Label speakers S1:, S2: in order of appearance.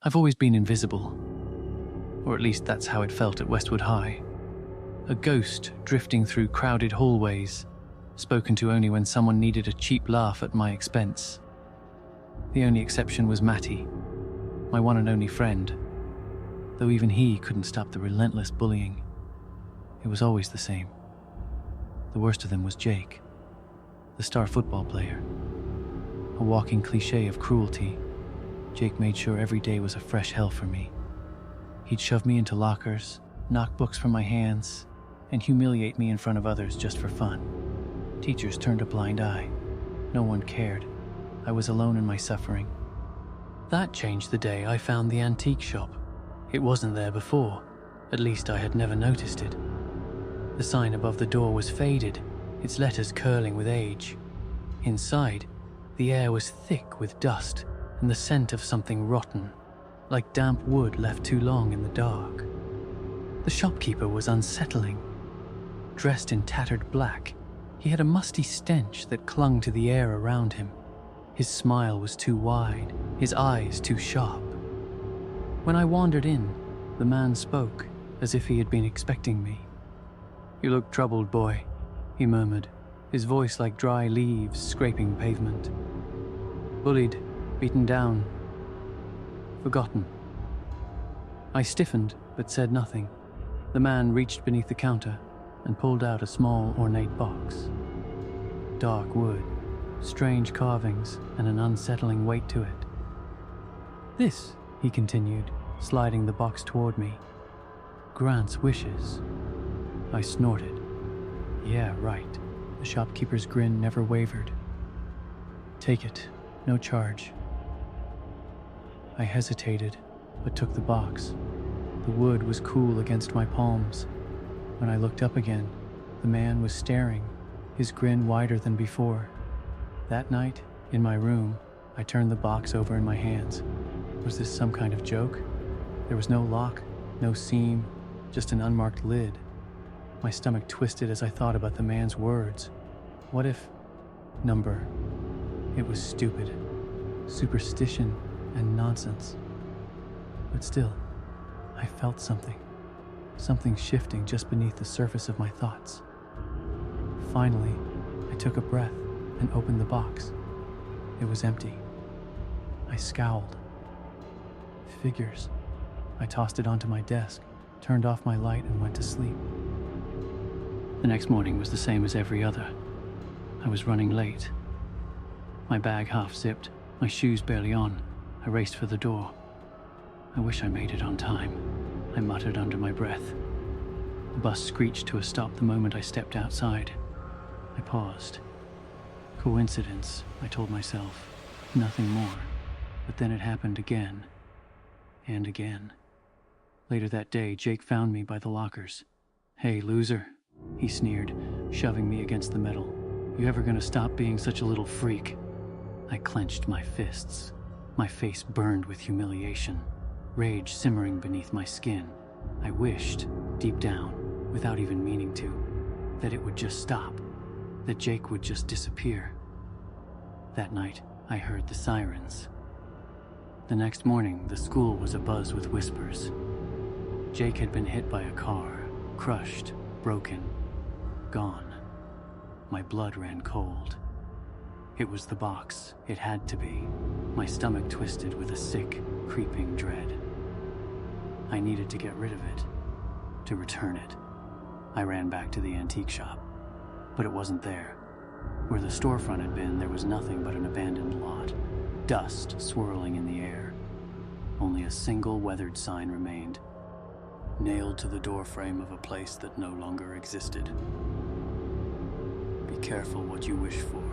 S1: I've always been invisible. Or at least that's how it felt at Westwood High. A ghost drifting through crowded hallways, spoken to only when someone needed a cheap laugh at my expense. The only exception was Matty, my one and only friend, though even he couldn't stop the relentless bullying. It was always the same. The worst of them was Jake, the star football player. A walking cliché of cruelty, Jake made sure every day was a fresh hell for me. He'd shove me into lockers, knock books from my hands, and humiliate me in front of others just for fun. Teachers turned a blind eye. No one cared. I was alone in my suffering. That changed the day I found the antique shop. It wasn't there before. At least I had never noticed it. The sign above the door was faded, its letters curling with age. Inside, the air was thick with dust and the scent of something rotten, like damp wood left too long in the dark. The shopkeeper was unsettling. Dressed in tattered black, he had a musty stench that clung to the air around him. His smile was too wide, his eyes too sharp. When I wandered in, the man spoke, as if he had been expecting me. "You look troubled, boy," he murmured, his voice like dry leaves scraping pavement. "Bullied, beaten down, forgotten." I stiffened, but said nothing. The man reached beneath the counter and pulled out a small, ornate box. Dark wood, strange carvings, and an unsettling weight to it. "This," he continued, sliding the box toward me, "grants wishes." I snorted. Yeah, right. The shopkeeper's grin never wavered. "Take it, no charge." I hesitated, but took the box. The wood was cool against my palms. When I looked up again, the man was staring, his grin wider than before. That night, in my room, I turned the box over in my hands. Was this some kind of joke? There was no lock, no seam, just an unmarked lid. My stomach twisted as I thought about the man's words. What if... number? It was stupid. Superstition and nonsense. But still, I felt something. Something shifting just beneath the surface of my thoughts. Finally, I took a breath and opened the box. It was empty. I scowled. Figures. I tossed it onto my desk, turned off my light, and went to sleep. The next morning was the same as every other. I was running late. My bag half zipped, my shoes barely on. I raced for the door. I wish I made it on time, I muttered under my breath. The bus screeched to a stop the moment I stepped outside. I paused. Coincidence, I told myself. Nothing more. But then it happened again. And again. Later that day, Jake found me by the lockers. "Hey, loser," he sneered, shoving me against the metal. "You ever gonna stop being such a little freak?" I clenched my fists. My face burned with humiliation, rage simmering beneath my skin. I wished, deep down, without even meaning to, that it would just stop, that Jake would just disappear. That night, I heard the sirens. The next morning, the school was abuzz with whispers. Jake had been hit by a car, crushed, broken, gone. My blood ran cold. It was the box. It had to be. My stomach twisted with a sick, creeping dread. I needed to get rid of it, to return it. I ran back to the antique shop, but it wasn't there. Where the storefront had been, there was nothing but an abandoned lot, dust swirling in the air. Only a single weathered sign remained, nailed to the doorframe of a place that no longer existed. "Be careful what you wish for."